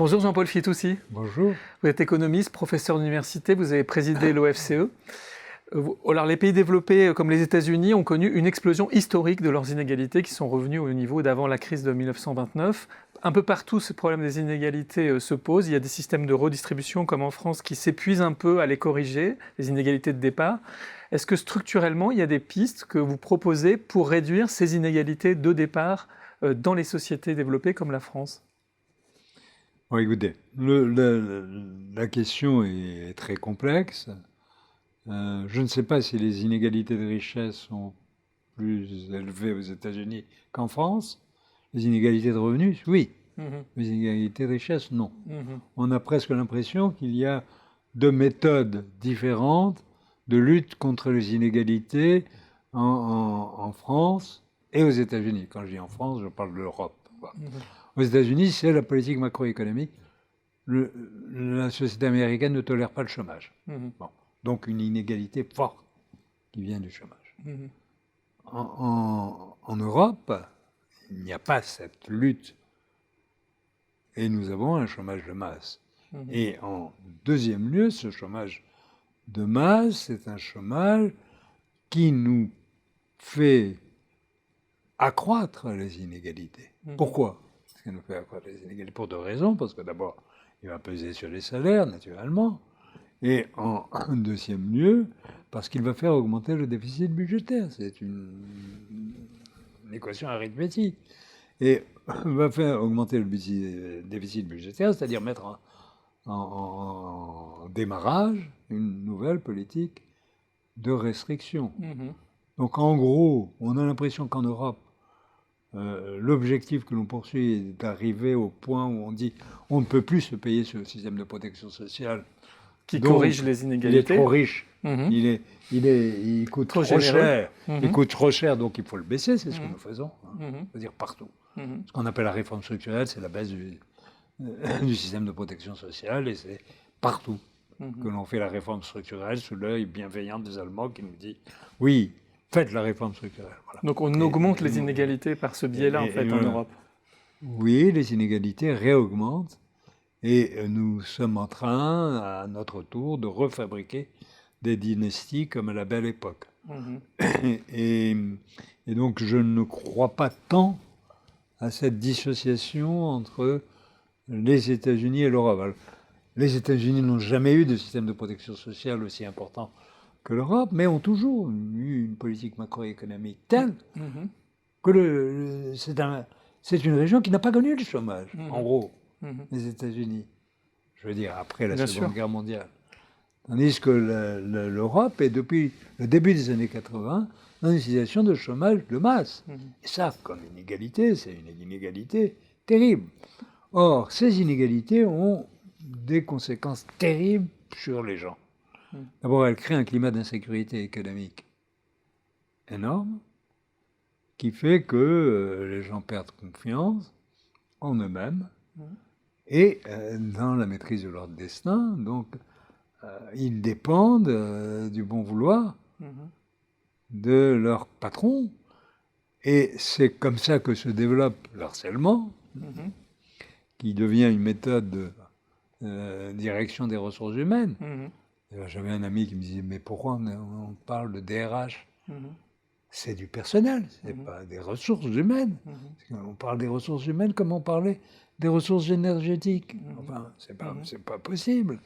Bonjour Jean-Paul Fitoussi. Bonjour. Vous êtes économiste, professeur d'université, vous avez présidé l'OFCE. Alors les pays développés comme les États-Unis ont connu une explosion historique de leurs inégalités qui sont revenues au niveau d'avant la crise de 1929. Un peu partout, ce problème des inégalités se pose. Il y a des systèmes de redistribution comme en France qui s'épuisent un peu à les corriger, les inégalités de départ. Est-ce que structurellement, il y a des pistes que vous proposez pour réduire ces inégalités de départ dans les sociétés développées comme la France ? Bon, écoutez, la question est très complexe. Je ne sais pas si les inégalités de richesse sont plus élevées aux États-Unis qu'en France. Les inégalités de revenus, oui. Les inégalités de richesse, non. On a presque l'impression qu'il y a deux méthodes différentes de lutte contre les inégalités en France et aux États-Unis. Quand je dis en France, je parle de l'Europe. Aux États-Unis, c'est la politique macroéconomique. La société américaine ne tolère pas le chômage. Bon. Donc une inégalité forte qui vient du chômage. En Europe, il n'y a pas cette lutte. Et nous avons un chômage de masse. Et en deuxième lieu, ce chômage de masse, c'est un chômage qui nous fait accroître les inégalités. Pourquoi ? Parce qu'il nous fait accroître les inégalités pour deux raisons. Parce que d'abord, il va peser sur les salaires, naturellement. Et en deuxième lieu, parce qu'il va faire augmenter le déficit budgétaire. C'est une équation arithmétique. Et va faire augmenter le déficit budgétaire, c'est-à-dire mettre en démarrage une nouvelle politique de restriction. Donc en gros, on a l'impression qu'en Europe, l'objectif que l'on poursuit est d'arriver au point où on dit on ne peut plus se payer ce système de protection sociale qui corrige les inégalités. Il est trop riche, il coûte trop cher, il coûte trop cher, donc il faut le baisser, c'est ce que nous faisons, c'est-à-dire partout. Ce qu'on appelle la réforme structurelle, c'est la baisse du système de protection sociale, et c'est partout que l'on fait la réforme structurelle sous l'œil bienveillant des Allemands qui nous dit oui, faites la réforme structurelle. Voilà. Donc on augmente les inégalités par ce biais-là, en fait, en Europe. Oui, les inégalités réaugmentent. Et nous sommes en train, à notre tour, de refabriquer des dynasties comme à la belle époque. Et donc, je ne crois pas tant à cette dissociation entre les États-Unis et l'Europe. Alors, les États-Unis n'ont jamais eu de système de protection sociale aussi important que l'Europe, mais ont toujours eu une politique macroéconomique telle que c'est une région qui n'a pas connu le chômage, en gros. Les États-Unis, je veux dire, après la Seconde Guerre mondiale. Tandis que l'Europe est, depuis le début des années 80, dans une situation de chômage de masse. Et ça, comme inégalité, c'est une inégalité terrible. Or, ces inégalités ont des conséquences terribles sur les gens. D'abord, elles créent un climat d'insécurité économique énorme, qui fait que les gens perdent confiance en eux-mêmes, et dans la maîtrise de leur destin. Donc, ils dépendent du bon vouloir de leur patron. Et c'est comme ça que se développe le harcèlement, qui devient une méthode de direction des ressources humaines. J'avais un ami qui me disait, mais pourquoi on parle de DRH ? C'est du personnel, c'est pas des ressources humaines. On parle des ressources humaines comme on parlait des ressources énergétiques. Enfin, c'est pas possible.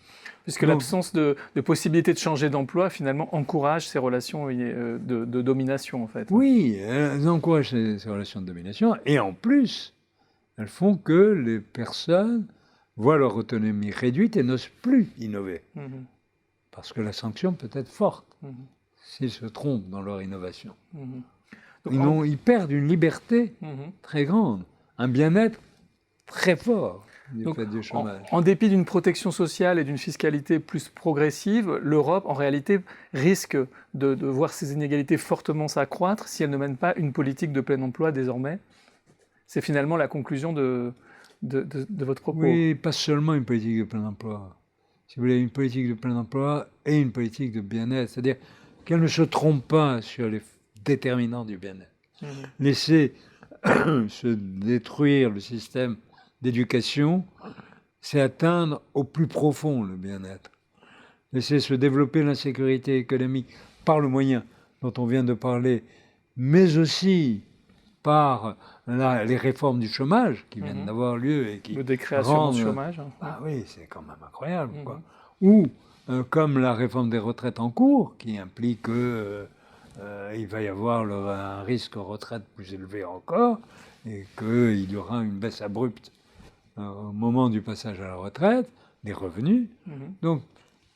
Puisque l'absence de possibilité de changer d'emploi, finalement, encourage ces relations de domination, en fait. Oui, elles encouragent ces relations de domination. Et en plus, elles font que les personnes voient leur autonomie réduite et n'osent plus innover. Parce que la sanction peut être forte s'ils se trompent dans leur innovation. Donc, ils perdent une liberté très grande, un bien-être très fort du fait du chômage. En dépit d'une protection sociale et d'une fiscalité plus progressive, l'Europe, en réalité, risque de voir ces inégalités fortement s'accroître si elle ne mène pas une politique de plein emploi désormais. C'est finalement la conclusion de votre propos. Oui, pas seulement une politique de plein emploi. Si vous voulez, une politique de plein emploi et une politique de bien-être. C'est-à-dire qu'elle ne se trompe pas sur les déterminants du bien-être. Laisser se détruire le système d'éducation c'est atteindre au plus profond le bien-être. Laisser se développer l'insécurité économique par le moyen dont on vient de parler, mais aussi par les réformes du chômage qui viennent d'avoir lieu et qui le décret assurance chômage. Ah oui, c'est quand même incroyable, quoi. Ou comme la réforme des retraites en cours, qui implique que il va y avoir un risque retraite plus élevé encore et qu'il y aura une baisse abrupte au moment du passage à la retraite des revenus. Donc,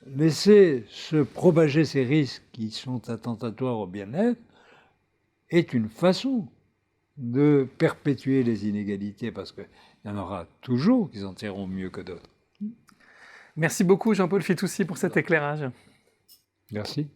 laisser se propager ces risques qui sont attentatoires au bien-être est une façon de perpétuer les inégalités, parce qu'il y en aura toujours qui s'en tireront mieux que d'autres. Merci beaucoup Jean-Paul Fitoussi pour cet éclairage. Merci.